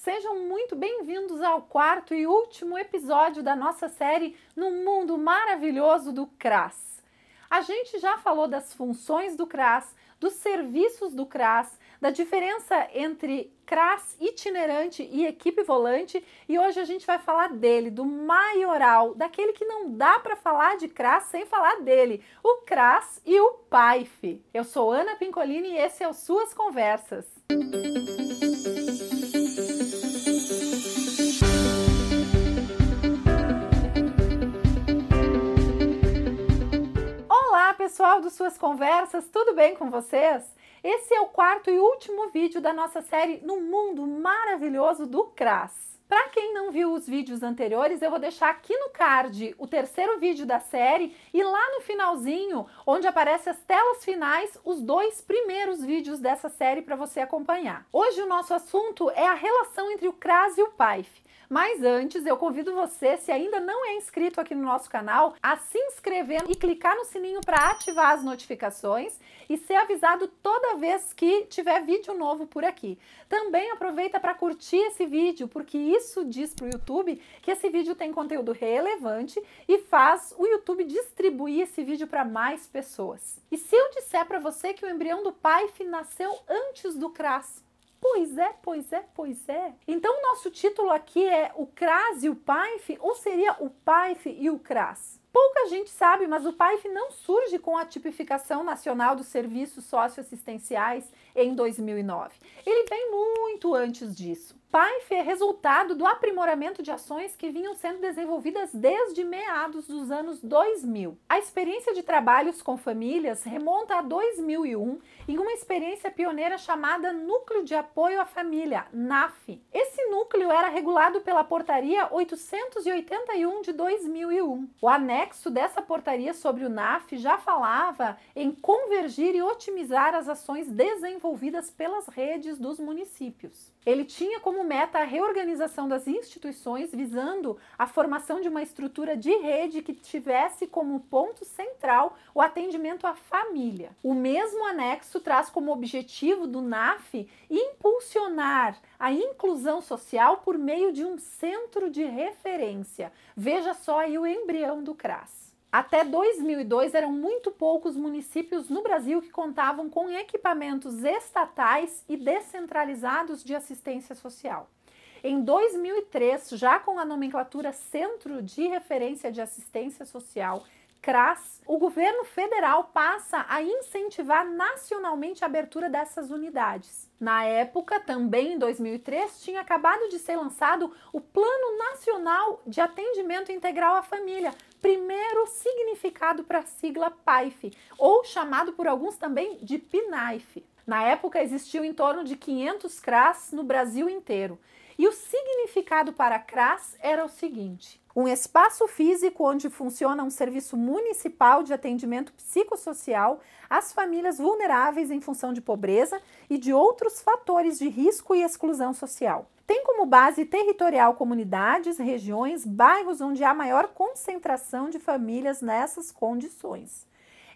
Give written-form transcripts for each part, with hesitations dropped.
Sejam muito bem-vindos ao quarto e último episódio da nossa série No Mundo Maravilhoso do CRAS. A gente já falou das funções do CRAS, dos serviços do CRAS, da diferença entre CRAS itinerante e equipe volante, e hoje a gente vai falar dele, do maioral, daquele que não dá para falar de CRAS sem falar dele, o CRAS e o PAIF. Eu sou Ana Pincolini e esse é o Suas Conversas. Olá pessoal do Suas Conversas, tudo bem com vocês? Esse é o quarto e último vídeo da nossa série No Mundo Maravilhoso do CRAS. Para quem não viu os vídeos anteriores, eu vou deixar aqui no card o terceiro vídeo da série e lá no finalzinho, onde aparecem as telas finais, os dois primeiros vídeos dessa série para você acompanhar. Hoje o nosso assunto é a relação entre o CRAS e o PAIF. Mas antes, eu convido você, se ainda não é inscrito aqui no nosso canal, a se inscrever e clicar no sininho para ativar as notificações e ser avisado toda vez que tiver vídeo novo por aqui. Também aproveita para curtir esse vídeo, porque isso diz para o YouTube que esse vídeo tem conteúdo relevante e faz o YouTube distribuir esse vídeo para mais pessoas. E se eu disser para você que o embrião do PAIF nasceu antes do CRAS? Pois é, pois é, pois é. Então o nosso título aqui é o CRAS e o PAIF, ou seria o PAIF e o CRAS? Pouca gente sabe, mas o PAIF não surge com a tipificação nacional dos serviços socioassistenciais em 2009. Ele vem muito antes disso. PAIF é resultado do aprimoramento de ações que vinham sendo desenvolvidas desde meados dos anos 2000. A experiência de trabalhos com famílias remonta a 2001 em uma experiência pioneira chamada Núcleo de Apoio à Família, NAF. Esse núcleo era regulado pela Portaria 881 de 2001. O anexo dessa portaria sobre o NAF já falava em convergir e otimizar as ações desenvolvidas pelas redes dos municípios. Ele tinha como meta a reorganização das instituições, visando a formação de uma estrutura de rede que tivesse como ponto central o atendimento à família. O mesmo anexo traz como objetivo do NAF impulsionar a inclusão social por meio de um centro de referência. Veja só aí o embrião do CRAS. Até 2002, eram muito poucos municípios no Brasil que contavam com equipamentos estatais e descentralizados de assistência social. Em 2003, já com a nomenclatura Centro de Referência de Assistência Social, CRAS, o governo federal passa a incentivar nacionalmente a abertura dessas unidades. Na época, também em 2003, tinha acabado de ser lançado o Plano Nacional de Atendimento Integral à Família, primeiro significado para a sigla PAIF, ou chamado por alguns também de PNAIF. Na época, existiam em torno de 500 CRAS no Brasil inteiro. E o significado para CRAS era o seguinte: um espaço físico onde funciona um serviço municipal de atendimento psicossocial às famílias vulneráveis em função de pobreza e de outros fatores de risco e exclusão social. Tem como base territorial comunidades, regiões, bairros onde há maior concentração de famílias nessas condições.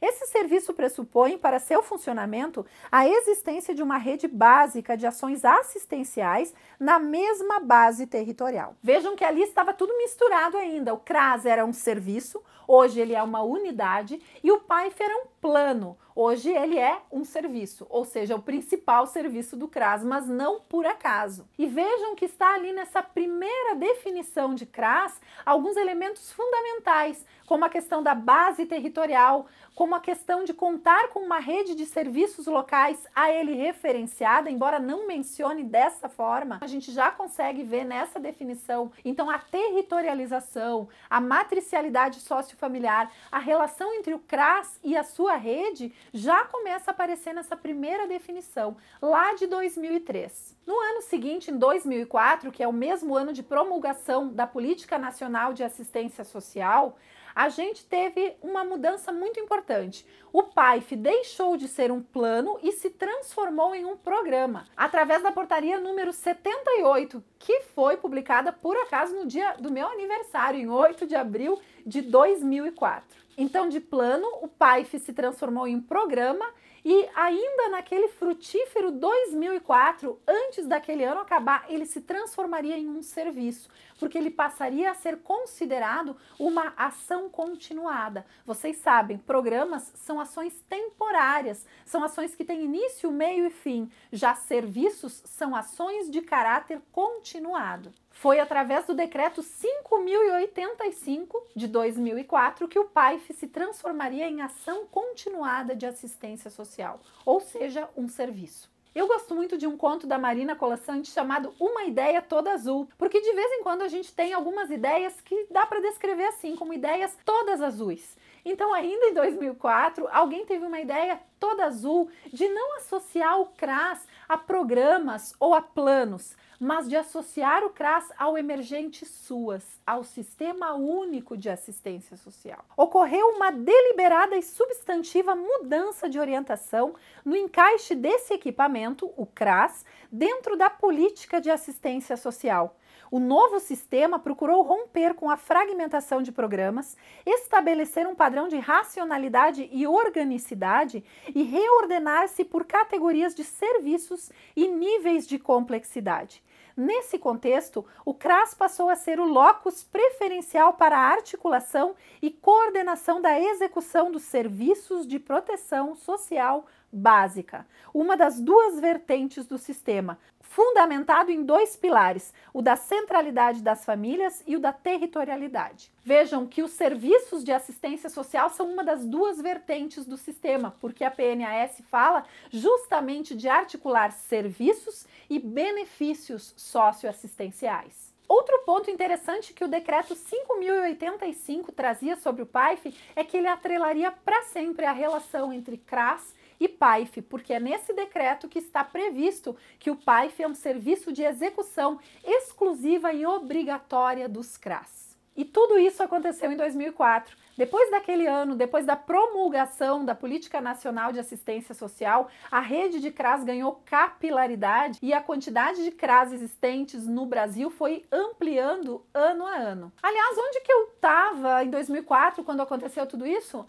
Esse serviço pressupõe, para seu funcionamento, a existência de uma rede básica de ações assistenciais na mesma base territorial. Vejam que ali estava tudo misturado ainda. O CRAS era um serviço, hoje ele é uma unidade, e o PAIF era um plano, hoje ele é um serviço, ou seja, o principal serviço do CRAS, mas não por acaso. E vejam que está ali nessa primeira definição de CRAS alguns elementos fundamentais, como a questão da base territorial, como a questão de contar com uma rede de serviços locais a ele referenciada, embora não mencione dessa forma, a gente já consegue ver nessa definição, então, a territorialização, a matricialidade sociofamiliar, a relação entre o CRAS e a sua rede já começa a aparecer nessa primeira definição, lá de 2003. No ano seguinte, em 2004, que é o mesmo ano de promulgação da Política Nacional de Assistência Social, a gente teve uma mudança muito importante. O PAIF deixou de ser um plano e se transformou em um programa, através da portaria número 78, que foi publicada por acaso no dia do meu aniversário, em 8 de abril de 2004. Então, de plano, o PAIF se transformou em um programa E ainda naquele frutífero 2004, antes daquele ano acabar, ele se transformaria em um serviço, porque ele passaria a ser considerado uma ação continuada. Vocês sabem, programas são ações temporárias, são ações que têm início, meio e fim. Já serviços são ações de caráter continuado. Foi através do decreto 5.085 de 2004 que o PAIF se transformaria em ação continuada de assistência social, ou seja, um serviço. Eu gosto muito de um conto da Marina Colasanti chamado Uma Ideia Toda Azul, porque de vez em quando a gente tem algumas ideias que dá para descrever assim, como ideias todas azuis. Então, ainda em 2004, alguém teve uma ideia toda azul de não associar o CRAS a programas ou a planos, mas de associar o CRAS ao emergente SUAS, ao Sistema Único de Assistência Social. Ocorreu uma deliberada e substantiva mudança de orientação no encaixe desse equipamento, o CRAS, dentro da política de assistência social. O novo sistema procurou romper com a fragmentação de programas, estabelecer um padrão de racionalidade e organicidade e reordenar-se por categorias de serviços e níveis de complexidade. Nesse contexto, o CRAS passou a ser o locus preferencial para a articulação e coordenação da execução dos serviços de proteção social básica, uma das duas vertentes do sistema, fundamentado em dois pilares, o da centralidade das famílias e o da territorialidade. Vejam que os serviços de assistência social são uma das duas vertentes do sistema, porque a PNAS fala justamente de articular serviços e benefícios socioassistenciais. Outro ponto interessante que o decreto 5.085 trazia sobre o PAIF é que ele atrelaria para sempre a relação entre CRAS e PAIF, porque é nesse decreto que está previsto que o PAIF é um serviço de execução exclusiva e obrigatória dos CRAS. E tudo isso aconteceu em 2004. Depois daquele ano, depois da promulgação da Política Nacional de Assistência Social, a rede de CRAS ganhou capilaridade e a quantidade de CRAS existentes no Brasil foi ampliando ano a ano. Aliás, onde que eu estava em 2004 quando aconteceu tudo isso?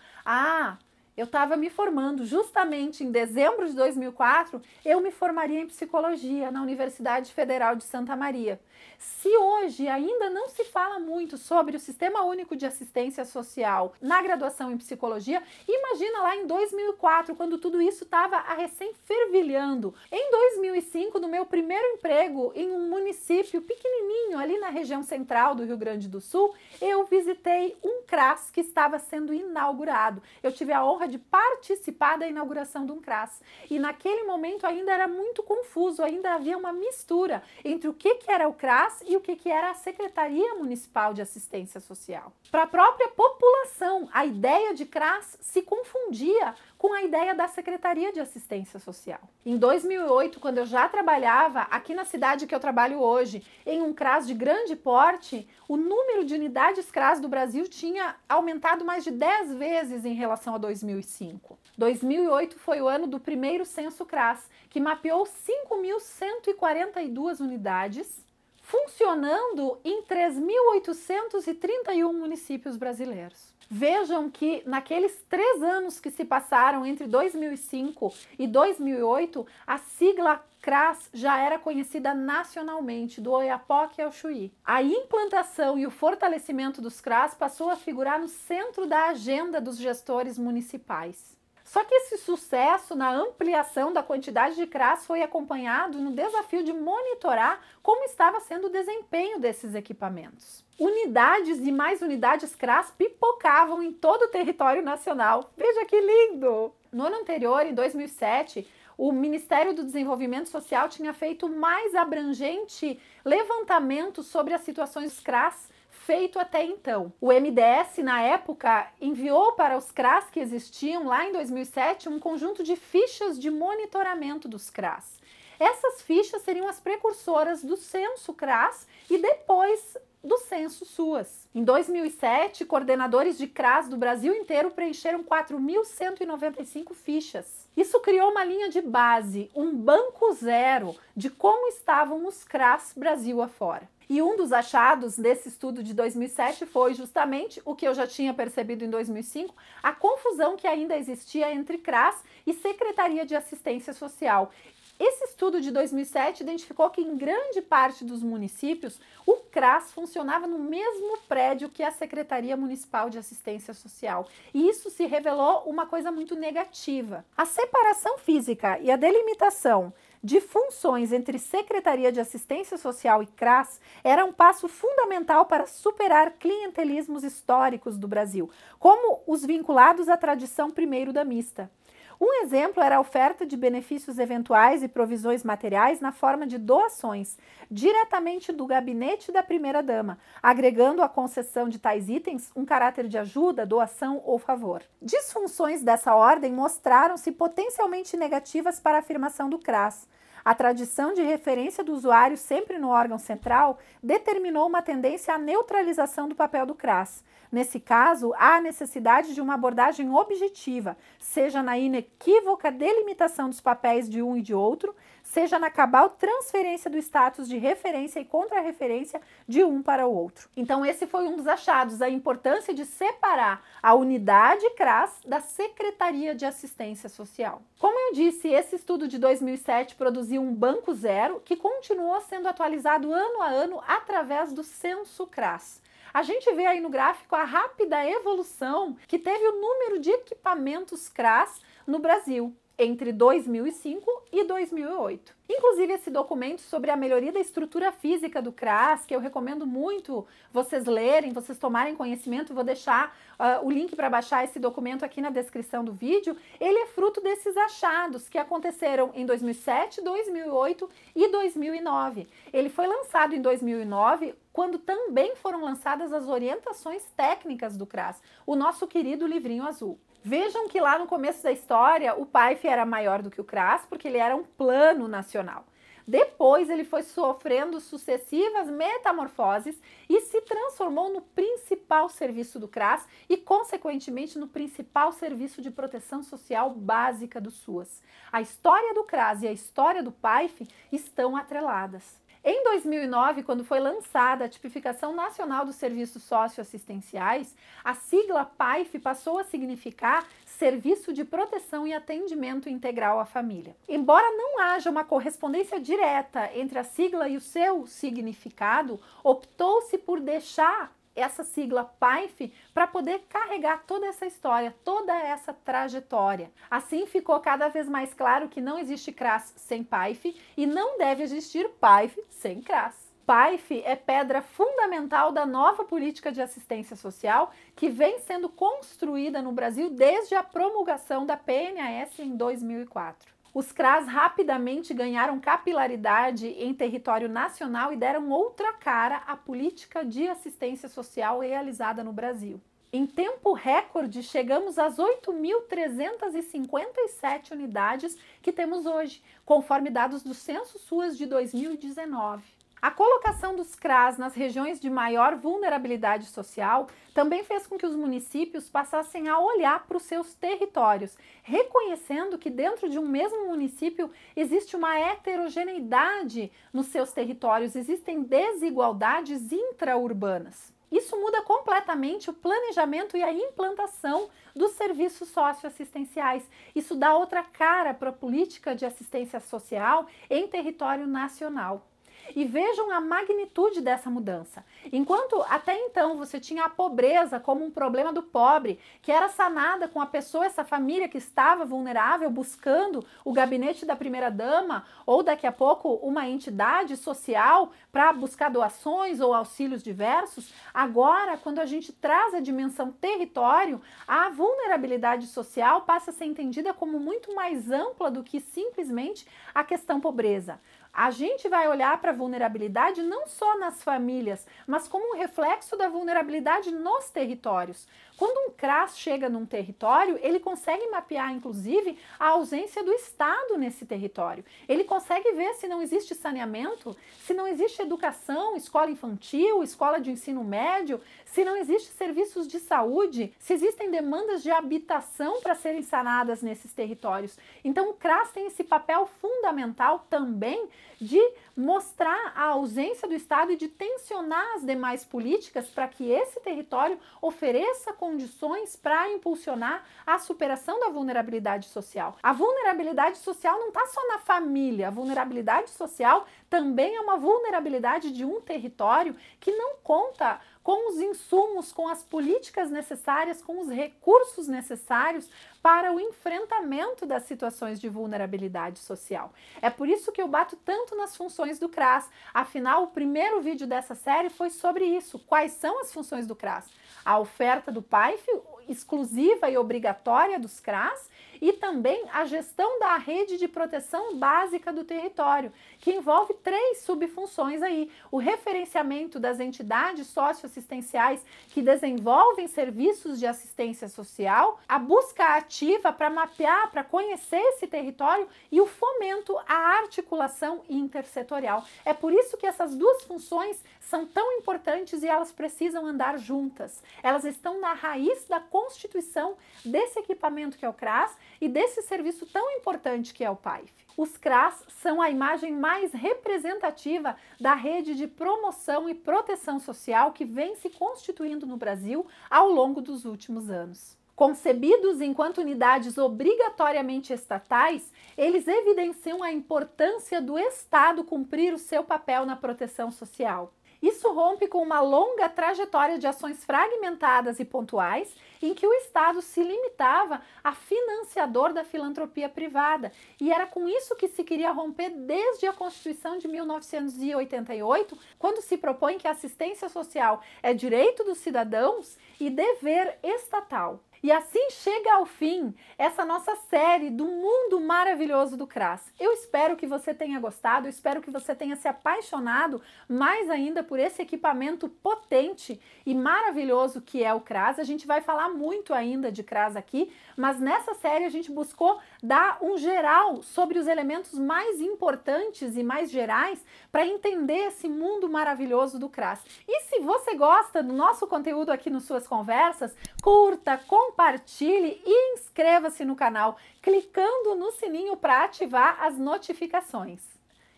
Eu estava me formando justamente em dezembro de 2004, eu me formaria em psicologia na Universidade Federal de Santa Maria. Se hoje ainda não se fala muito sobre o Sistema Único de Assistência Social na graduação em psicologia, imagina lá em 2004, quando tudo isso estava recém-fervilhando. Em 2005, no meu primeiro emprego em um município pequenininho ali na região central do Rio Grande do Sul, eu visitei um CRAS que estava sendo inaugurado. Eu tive a honra de participar da inauguração de um CRAS. E naquele momento ainda era muito confuso, ainda havia uma mistura entre o que era o CRAS e o que era a Secretaria Municipal de Assistência Social. Para a própria população, a ideia de CRAS se confundia com a ideia da Secretaria de Assistência Social. Em 2008, quando eu já trabalhava aqui na cidade que eu trabalho hoje, em um CRAS de grande porte, o número de unidades CRAS do Brasil tinha aumentado mais de 10 vezes em relação a 2005. 2008 foi o ano do primeiro censo CRAS, que mapeou 5.142 unidades, funcionando em 3.831 municípios brasileiros. Vejam que naqueles 3 anos que se passaram entre 2005 e 2008, a sigla CRAS já era conhecida nacionalmente, do Oiapoque ao Chuí. A implantação e o fortalecimento dos CRAS passou a figurar no centro da agenda dos gestores municipais. Só que esse sucesso na ampliação da quantidade de CRAS foi acompanhado no desafio de monitorar como estava sendo o desempenho desses equipamentos. Unidades e mais unidades CRAS pipocavam em todo o território nacional. Veja que lindo! No ano anterior, em 2007, o Ministério do Desenvolvimento Social tinha feito o mais abrangente levantamento sobre as situações dos CRAS feito até então. O MDS, na época, enviou para os CRAS que existiam lá em 2007 um conjunto de fichas de monitoramento dos CRAS. Essas fichas seriam as precursoras do censo CRAS e depois do censo SUAS. Em 2007, coordenadores de CRAS do Brasil inteiro preencheram 4.195 fichas. Isso criou uma linha de base, um banco zero de como estavam os CRAS Brasil afora. E um dos achados desse estudo de 2007 foi justamente o que eu já tinha percebido em 2005, a confusão que ainda existia entre CRAS e Secretaria de Assistência Social. Esse estudo de 2007 identificou que em grande parte dos municípios o CRAS funcionava no mesmo prédio que a Secretaria Municipal de Assistência Social. E isso se revelou uma coisa muito negativa. A separação física e a delimitação de funções entre Secretaria de Assistência Social e CRAS era um passo fundamental para superar clientelismos históricos do Brasil, como os vinculados à tradição primeiro damista. Um exemplo era a oferta de benefícios eventuais e provisões materiais na forma de doações, diretamente do gabinete da primeira-dama, agregando à concessão de tais itens um caráter de ajuda, doação ou favor. Disfunções dessa ordem mostraram-se potencialmente negativas para a afirmação do CRAS. A tradição de referência do usuário sempre no órgão central determinou uma tendência à neutralização do papel do CRAS. Nesse caso, há a necessidade de uma abordagem objetiva, seja na inequívoca delimitação dos papéis de um e de outro, seja na cabal transferência do status de referência e contra-referência de um para o outro. Então esse foi um dos achados, a importância de separar a unidade CRAS da Secretaria de Assistência Social. Como eu disse, esse estudo de 2007 produziu um banco zero que continuou sendo atualizado ano a ano através do Censo CRAS. A gente vê aí no gráfico a rápida evolução que teve o número de equipamentos CRAS no Brasil entre 2005 e 2008. Inclusive esse documento sobre a melhoria da estrutura física do CRAS, que eu recomendo muito vocês lerem, vocês tomarem conhecimento, vou deixar o link para baixar esse documento aqui na descrição do vídeo, ele é fruto desses achados que aconteceram em 2007, 2008 e 2009. Ele foi lançado em 2009, quando também foram lançadas as orientações técnicas do CRAS, o nosso querido livrinho azul. Vejam que lá no começo da história o PAIF era maior do que o CRAS porque ele era um plano nacional. Depois ele foi sofrendo sucessivas metamorfoses e se transformou no principal serviço do CRAS e, consequentemente, no principal serviço de proteção social básica do SUAS. A história do CRAS e a história do PAIF estão atreladas. Em 2009, quando foi lançada a Tipificação Nacional dos Serviços Socioassistenciais, a sigla PAIF passou a significar Serviço de Proteção e Atendimento Integral à Família. Embora não haja uma correspondência direta entre a sigla e o seu significado, optou-se por deixar essa sigla PAIF para poder carregar toda essa história, toda essa trajetória. Assim ficou cada vez mais claro que não existe CRAS sem PAIF e não deve existir PAIF sem CRAS. PAIF é pedra fundamental da nova política de assistência social que vem sendo construída no Brasil desde a promulgação da PNAS em 2004. Os CRAS rapidamente ganharam capilaridade em território nacional e deram outra cara à política de assistência social realizada no Brasil. Em tempo recorde, chegamos às 8.357 unidades que temos hoje, conforme dados do Censo SUAS de 2019. A colocação dos CRAS nas regiões de maior vulnerabilidade social também fez com que os municípios passassem a olhar para os seus territórios, reconhecendo que dentro de um mesmo município existe uma heterogeneidade nos seus territórios, existem desigualdades intraurbanas. Isso muda completamente o planejamento e a implantação dos serviços socioassistenciais. Isso dá outra cara para a política de assistência social em território nacional. E vejam a magnitude dessa mudança. Enquanto até então você tinha a pobreza como um problema do pobre, que era sanada com a pessoa, essa família que estava vulnerável, buscando o gabinete da primeira-dama ou daqui a pouco uma entidade social para buscar doações ou auxílios diversos, agora, quando a gente traz a dimensão território, a vulnerabilidade social passa a ser entendida como muito mais ampla do que simplesmente a questão pobreza. A gente vai olhar para a vulnerabilidade não só nas famílias, mas como um reflexo da vulnerabilidade nos territórios. Quando um CRAS chega num território, ele consegue mapear, inclusive, a ausência do Estado nesse território. Ele consegue ver se não existe saneamento, se não existe educação, escola infantil, escola de ensino médio, se não existe serviços de saúde, se existem demandas de habitação para serem sanadas nesses territórios. Então, o CRAS tem esse papel fundamental também de mostrar a ausência do Estado e de tensionar as demais políticas para que esse território ofereça condições para impulsionar a superação da vulnerabilidade social. A vulnerabilidade social não está só na família, a vulnerabilidade social também é uma vulnerabilidade de um território que não conta com os insumos, com as políticas necessárias, com os recursos necessários para o enfrentamento das situações de vulnerabilidade social. É por isso que eu bato tanto nas funções do CRAS. Afinal, o primeiro vídeo dessa série foi sobre isso. Quais são as funções do CRAS? A oferta do PAIF, exclusiva e obrigatória dos CRAS, e também a gestão da rede de proteção básica do território, que envolve 3 subfunções aí: o referenciamento das entidades socioassistenciais que desenvolvem serviços de assistência social, a busca ativa para mapear, para conhecer esse território e o fomento à articulação intersetorial. É por isso que essas 2 funções são tão importantes e elas precisam andar juntas. Elas estão na raiz da constituição desse equipamento que é o CRAS e desse serviço tão importante que é o PAIF. Os CRAS são a imagem mais representativa da rede de promoção e proteção social que vem se constituindo no Brasil ao longo dos últimos anos. Concebidos enquanto unidades obrigatoriamente estatais, eles evidenciam a importância do Estado cumprir o seu papel na proteção social. Isso rompe com uma longa trajetória de ações fragmentadas e pontuais, em que o Estado se limitava a financiador da filantropia privada. E era com isso que se queria romper desde a Constituição de 1988, quando se propõe que a assistência social é direito dos cidadãos e dever estatal. E assim chega ao fim essa nossa série do mundo maravilhoso do CRAS. Eu espero que você tenha gostado, eu espero que você tenha se apaixonado mais ainda por esse equipamento potente e maravilhoso que é o CRAS. A gente vai falar muito ainda de CRAS aqui, mas nessa série a gente buscou dar um geral sobre os elementos mais importantes e mais gerais para entender esse mundo maravilhoso do CRAS. E se você gosta do nosso conteúdo aqui no Suas Conversas, curta, compartilhe e inscreva-se no canal, clicando no sininho para ativar as notificações.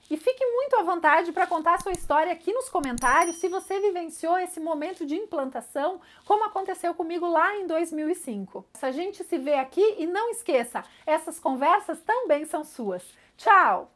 E fique muito à vontade para contar a sua história aqui nos comentários se você vivenciou esse momento de implantação, como aconteceu comigo lá em 2005. A gente se vê aqui e não esqueça, essas conversas também são suas. Tchau!